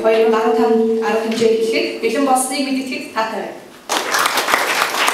2015 арга хэмжээ хэлэхэд бэлэн болсныг мэдгэхэд таатай байна.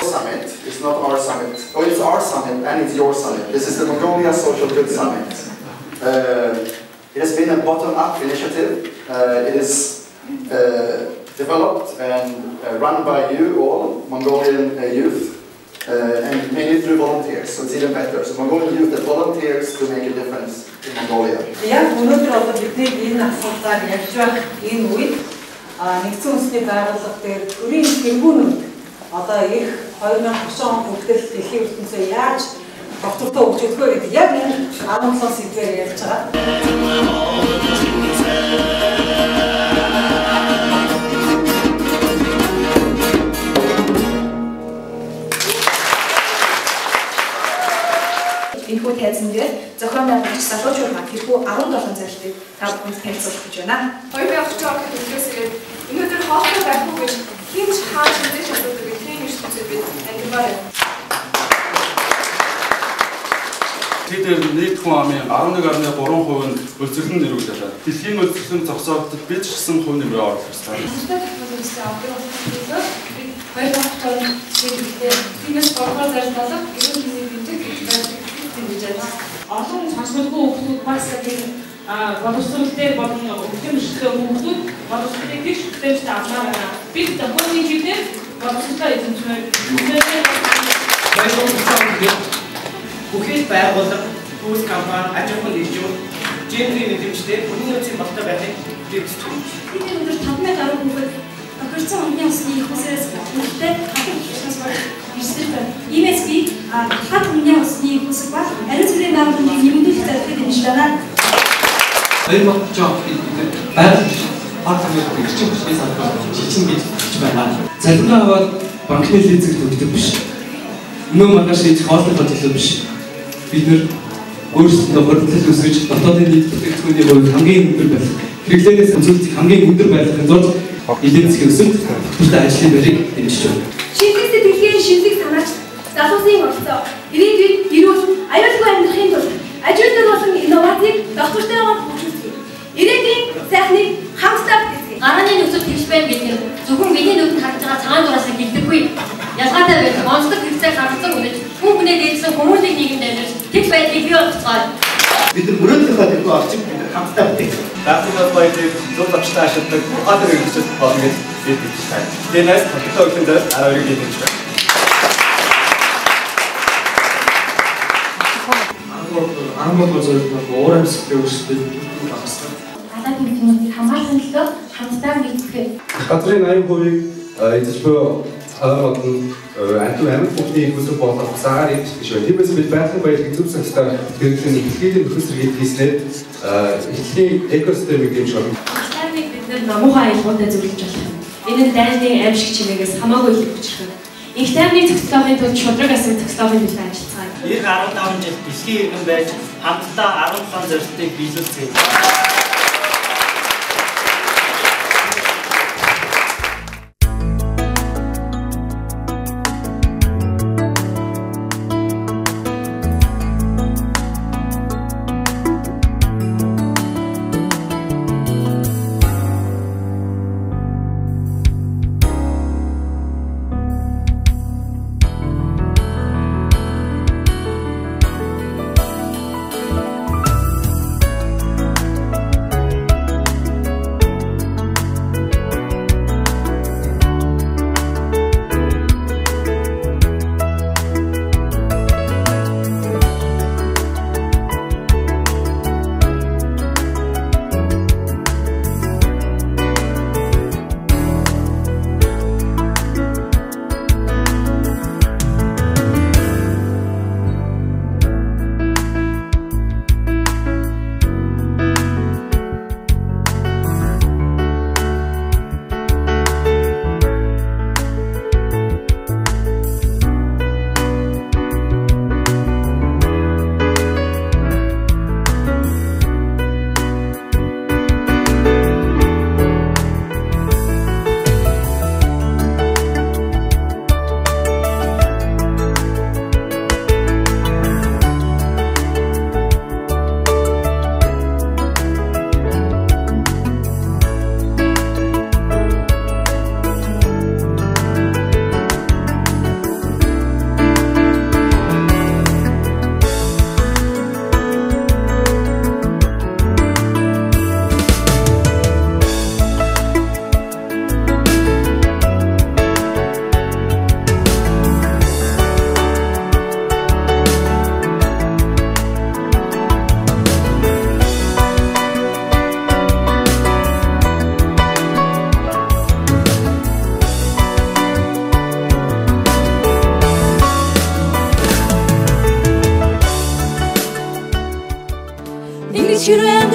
Summit is not our summit. Oh, it's our summit and it's your summit. This is the Mongolia Social Good Summit. It has been a bottom-up initiative. It is developed and run by you all, Mongolian youth, and mainly through volunteers, so it's even better. So Mongolian youth that volunteers to make a difference in Mongolia. Яг өнөөдөр одоо бидний энэ асуудлаар ярьж байх энэ үед нэгдсэн үндэсний байгууллага дээр төрийн тэргүүнүүд одоо их 2030 он хүртэл дэлхийн ертөнцөө яаж доктортой хөгжүүлэхөө гэдэг яг энэ 17 сэдвээр ярьж байгаа. Энэхүү тайзан дээр зохион байгуулагч залуучууд маань тэрхүү 17 зорилтыг та бүхэнд танилцуулах гэж байна. 2030 он гэхээс ирээд өнөөдөр хоолтой байх уу гэж хинч хааж мэдээж асуудаг гэх тийм ертөнцид бид ангимаар байна. Тэдгээр нийт хүн амын 11.3% нь өлзөрлөн нэрвэж байна. Дэлхийн өлзөрлөн зогсоогдод бид ч гэсэн хувь нэмрээ оруулах ёстой. Тиймээс боргоор зарцуулах эрүүл мэндийн бэлтгэл гэж байна. Олон сонсголгүй хүмүүс бас боловсрол дээр болон өвчнөштэй хүмүүс боловсролыг их хүлээж авмаар байна. Бид тохиолын хэмжээр боловсролтой эзэмшмээр бүхэл байгууллага, бүс компани, аж ахуйн нэгжүүд, гендерийн эзэмшдэг хүний нөөцийн болтой байхыг хэрэгжиж байна. Бид өнөөдөр 5,000 гаруй хүүхэд тохирсон өмнгийн усны их усээс үүдтэй хатан уснаас ирсэн байна. Иймээс би хат өмнгийн усны их усыг ба ариун цэврийн байгууллагын нэмэгдүүлэх зорилгыг дэмжиж байна. 2030 он бид байгаль хатамыг хэрэгжих хүчний салбар шилжин гэж байна. Залбираа аваад банкны лицэг төгтөг биш. Мөн маргааш хийж хооллох ажил биш. Бид нэр өөрсдөө хөрөлтөл үсгэж дотоодын нийт бүтээгдэхүүний хувьд хамгийн өндөр байх хэрэглэнээс үзүүлэлтийг хамгийн өндөр байхын тулд эдийн засгийн өсөлт бүтээгдэхүүн ажлын байрыг дэмжиж байна. Шинжлэх дэлхийн шинжлэх санаач залуусын оролцоо ирээдүйд эрүүл аюулгүй амьдрахын тулд ажилтны болон инновацийг доктортойгоор хөгжүүлэх. Ирээдүйн сайхныг хамтдаа битгэх. Гарааны нөхцөл тэгш байна гэдэг нь зөвхөн миний нүдэнд харж байгаа цагаан дураасаа гэлдэггүй. Ялгаатай байх онцлог хэрэгцээг гаргасан үнэт хүн хүнээ дээдсэн хүмүүстийн нийгэмд амьдарч тэгш байдлыг бий болгоцгоо. Бид нар мөрөөдийнхөө тэргүй авчиг хамтдаа бүтээх. Даатгал баярыг зөв авчтай ашигладаг ухаалаг хэрэгжил болно гэж бид хэлж байна. Тэрнээс тоттой өглөө дээр 12-ыг дэмжиж байна. Ангол зорилгоор уур амьсгалын өөрчлөлтийг багасгах. Гадаад нөхцөлийг хамгаалахын төлөө хамтдаа нэгтгэх. Газрын 80%-ийг эзэж буй хаалгын амьд бүхний хөсөг болох цагаар их биш байна. Тиймээс бид байгалийн баялагийг зөв санаатай хэрэглэн ихтгэлийн нөхөс зэрэг хийснээр ихтгэлийн экосистемийг дэмжих болно. Тармыг бид намуухан аялгуудад зөвлөж байна. Энэ нь дайны аимшиг чимээгээс хамаагүй их хүчрэх. Их таймны цогцлохын тулд шудраг асар цогцлохын төлөө ажиллацгаая. Эх 15 жил дэлхийн иргэн байж хамтдаа 17 зорилтыг биелүүлсэн.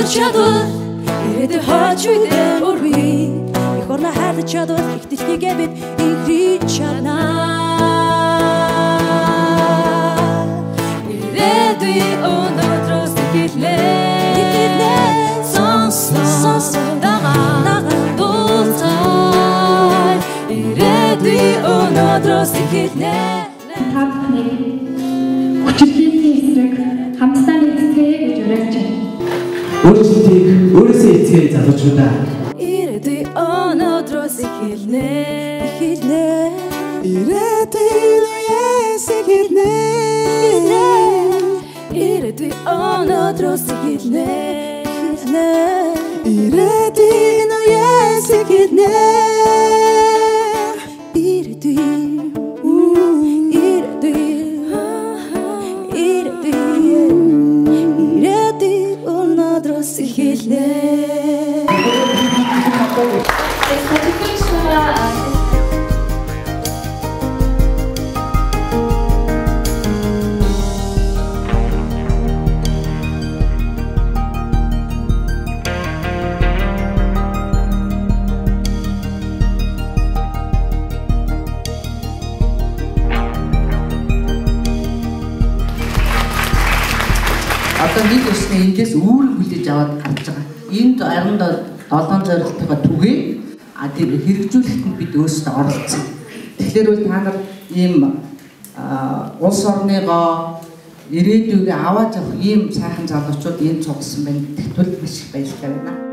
хайрлах чадвар ирээдүйн хойч үедээ өргөе их орно хайрлах чадвар их дэлхийгээ бид инхрийж чаднаа ирээдүйн өнөөдрөөс ихэлээ сонсон дагаа дуулцай ирээдүйн өнөөдрөөс ихэлээ хамтдаа нэгтгэе гэж уриалж байна. Өөрсдийг өөрөөсөө эцгээ залуучуудаа. Ирээдүйн өнөөдрөөс ихэлнэ. Ирээдүйн үеэс ихэлнэ. Ирээдүйн өнөөдрөөс ихэлнэ. Ирээдүйн үеэс ихэлнэ. Одоо нэг өснө эндээс үүрэг хүлээж аваад харж байгаа. Энд 17 зорилтойгоо түгээ тэр хэрэгжүүлэхэд нь бид өөрсдөө оролцсон. Тэгэхээр бол та нар ийм улс орныгоо ирээдүйгээ аваад явах ийм сайхан залуучууд энд цугласан байна. Тэгвэл маш их баярлалаа байна.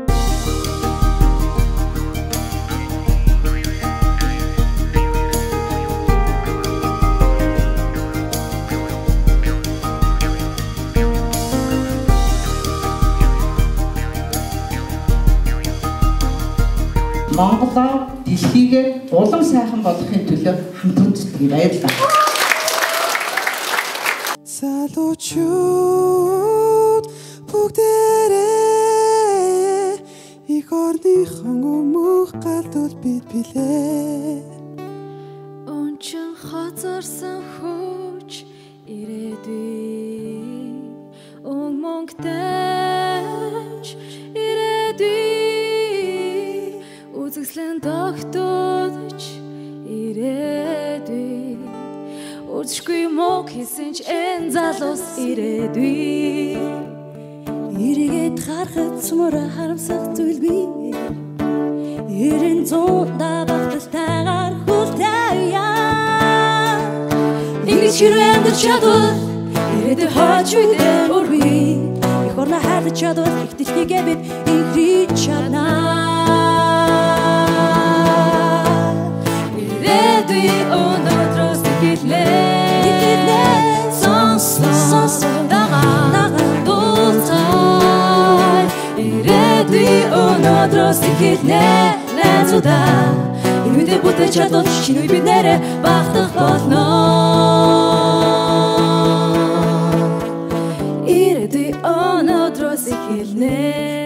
Монголоо дэлхийгээр улам сайхан болгохын төлөө хамтран зүтгэе баярлалаа. Залуучууд бүгдээрээ их орныхон өмнөх галдуул бид билээ. Ончин хазарсан хүч ирээдүй мөнгөтэйч ирээдүй үзэсгэлэн тогтоодч ирээдүй үржихгүй мог хийсэн ч энэ залуус ирээдүй эргээд харахад цөмөр харамсах зүйл бий 90 багталтайгаар хүлтэйя ингэж хэрвээ амьдарч чадвал ирээдүйн хойч үедээ өргөе их орно хайрлах чадвал их дэлхийгээ бид инхрийж чаднаа өнөөдрөөс ихэлээ сонсон дагаа дуулцай ирээдүйн өнөөдрөөс ихэлээ найзуудаа энэ үедээ бүтээж чадвал шинэ үе бид нэрээ багтах болно ирээдүйн өнөөдрөөс ихэлээ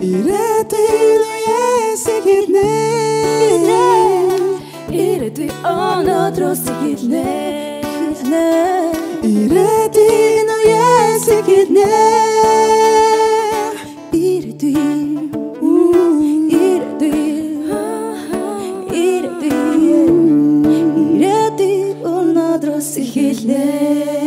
ирээдүйн үеэс ихэлээ ирээдүйн өнөөдрөөс ихэлнэ ирээдүйн үеэс ихэлнэ ирээдүйн өнөөдрөөс ихэлнэ